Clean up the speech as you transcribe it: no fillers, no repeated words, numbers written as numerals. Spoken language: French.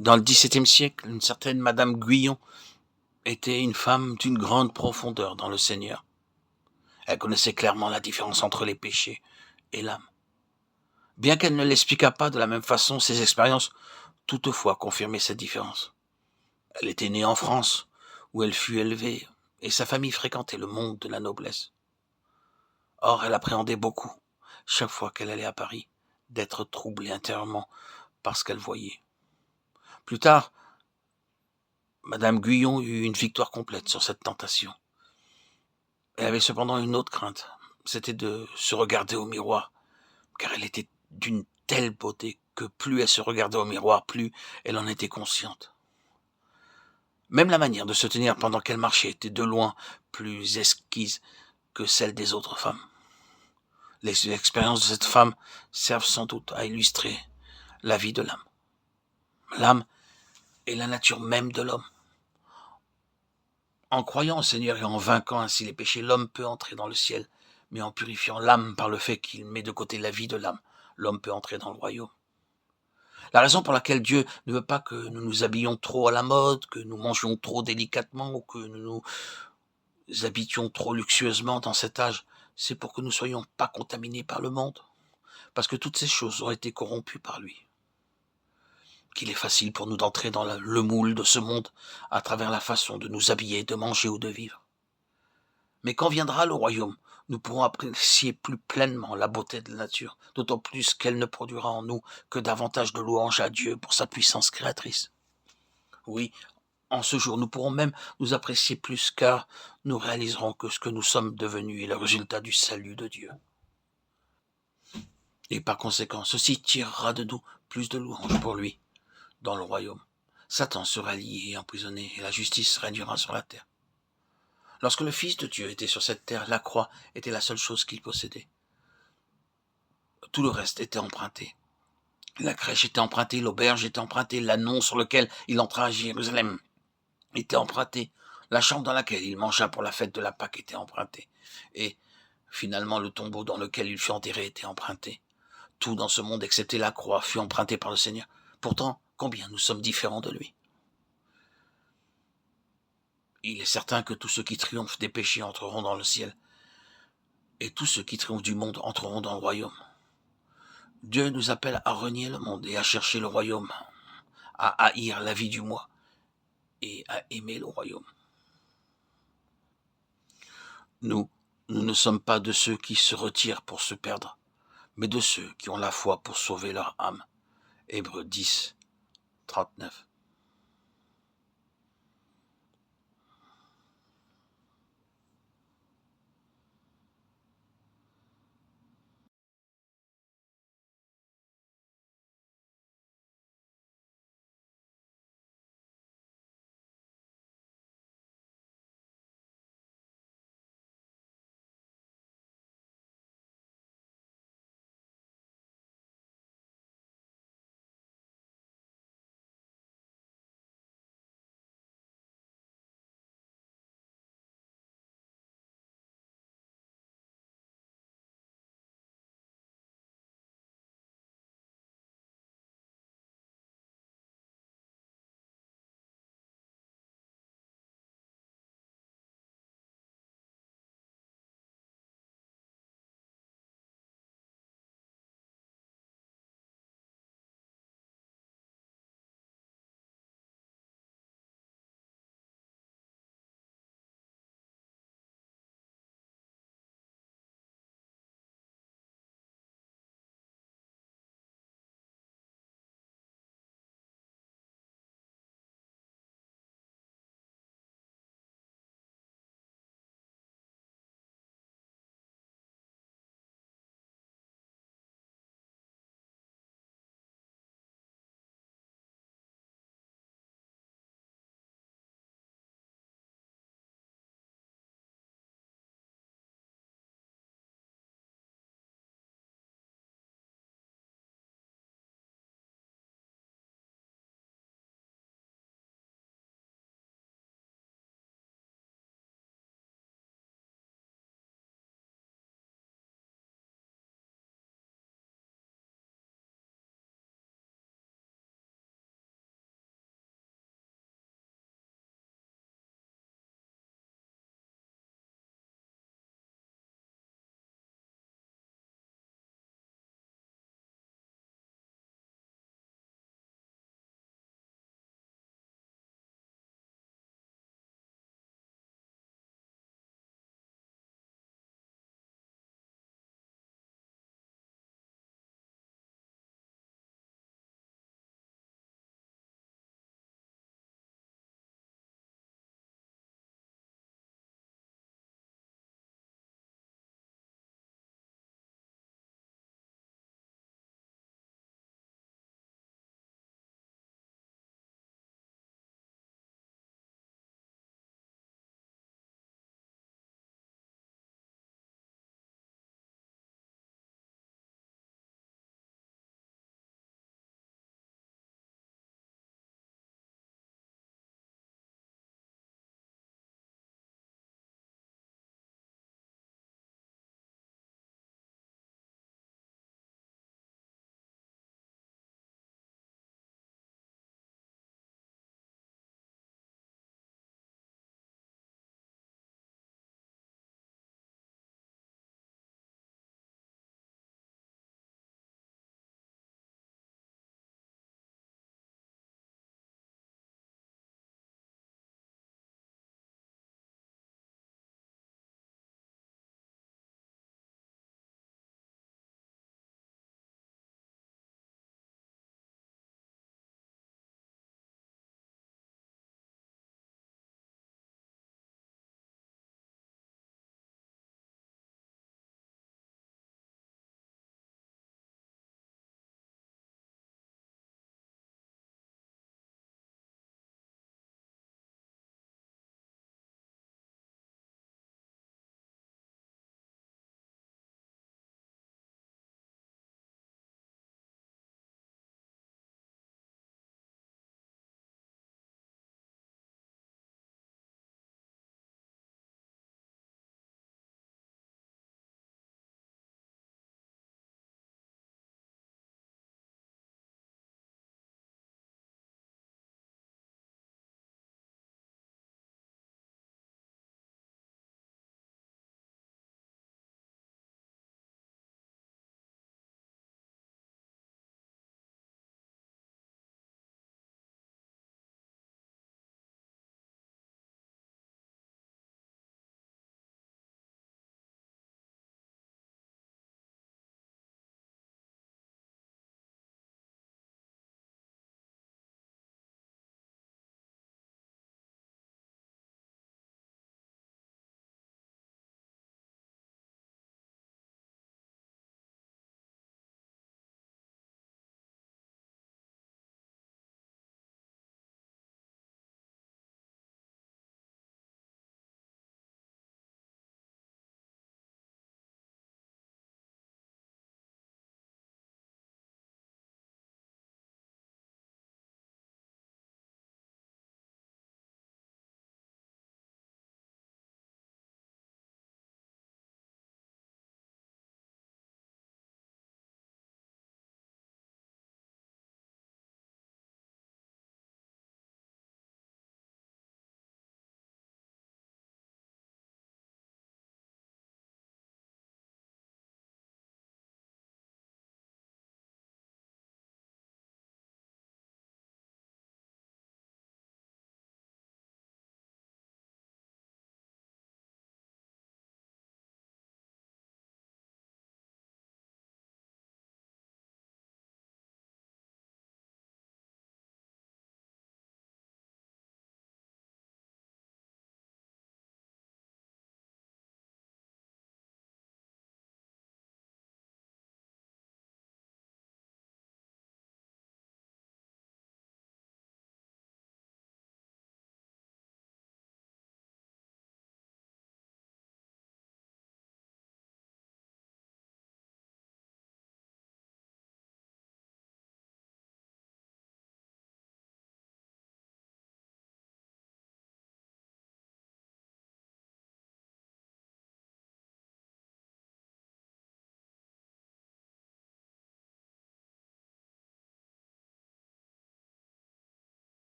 Dans le XVIIe siècle, une certaine Madame Guyon était une femme d'une grande profondeur dans le Seigneur. Elle connaissait clairement la différence entre les péchés et l'âme. Bien qu'elle ne l'expliquât pas de la même façon, ses expériences toutefois confirmaient cette différence. Elle était née en France, où elle fut élevée, et sa famille fréquentait le monde de la noblesse. Or, elle appréhendait beaucoup, chaque fois qu'elle allait à Paris, d'être troublée intérieurement par ce qu'elle voyait. Plus tard, Madame Guyon eut une victoire complète sur cette tentation. Elle avait cependant une autre crainte, c'était de se regarder au miroir, car elle était d'une telle beauté que plus elle se regardait au miroir, plus elle en était consciente. Même la manière de se tenir pendant qu'elle marchait était de loin plus exquise que celle des autres femmes. Les expériences de cette femme servent sans doute à illustrer la vie de l'âme. L'âme est la nature même de l'homme. En croyant au Seigneur et en vainquant ainsi les péchés, l'homme peut entrer dans le ciel, mais en purifiant l'âme par le fait qu'il met de côté la vie de l'âme, l'homme peut entrer dans le royaume. La raison pour laquelle Dieu ne veut pas que nous nous habillions trop à la mode, que nous mangions trop délicatement ou que nous nous habitions trop luxueusement dans cet âge, c'est pour que nous ne soyons pas contaminés par le monde, parce que toutes ces choses ont été corrompues par lui. Qu'il est facile pour nous d'entrer dans le moule de ce monde à travers la façon de nous habiller, de manger ou de vivre. Mais quand viendra le royaume, nous pourrons apprécier plus pleinement la beauté de la nature, d'autant plus qu'elle ne produira en nous que davantage de louanges à Dieu pour sa puissance créatrice. Oui, en ce jour, nous pourrons même nous apprécier plus car nous réaliserons que ce que nous sommes devenus est le résultat du salut de Dieu. Et par conséquent, ceci tirera de nous plus de louanges pour lui dans le royaume. Satan sera lié et emprisonné et la justice régnera sur la terre. Lorsque le Fils de Dieu était sur cette terre, la croix était la seule chose qu'il possédait. Tout le reste était emprunté. La crèche était empruntée, l'auberge était empruntée, l'annon sur lequel il entra à Jérusalem était emprunté, la chambre dans laquelle il mangea pour la fête de la Pâque était empruntée, et finalement le tombeau dans lequel il fut enterré était emprunté. Tout dans ce monde, excepté la croix, fut emprunté par le Seigneur. Pourtant, combien nous sommes différents de lui. Il est certain que tous ceux qui triomphent des péchés entreront dans le ciel, et tous ceux qui triomphent du monde entreront dans le royaume. Dieu nous appelle à renier le monde et à chercher le royaume, à haïr la vie du moi et à aimer le royaume. Nous ne sommes pas de ceux qui se retirent pour se perdre, mais de ceux qui ont la foi pour sauver leur âme. Hébreux 10, 39.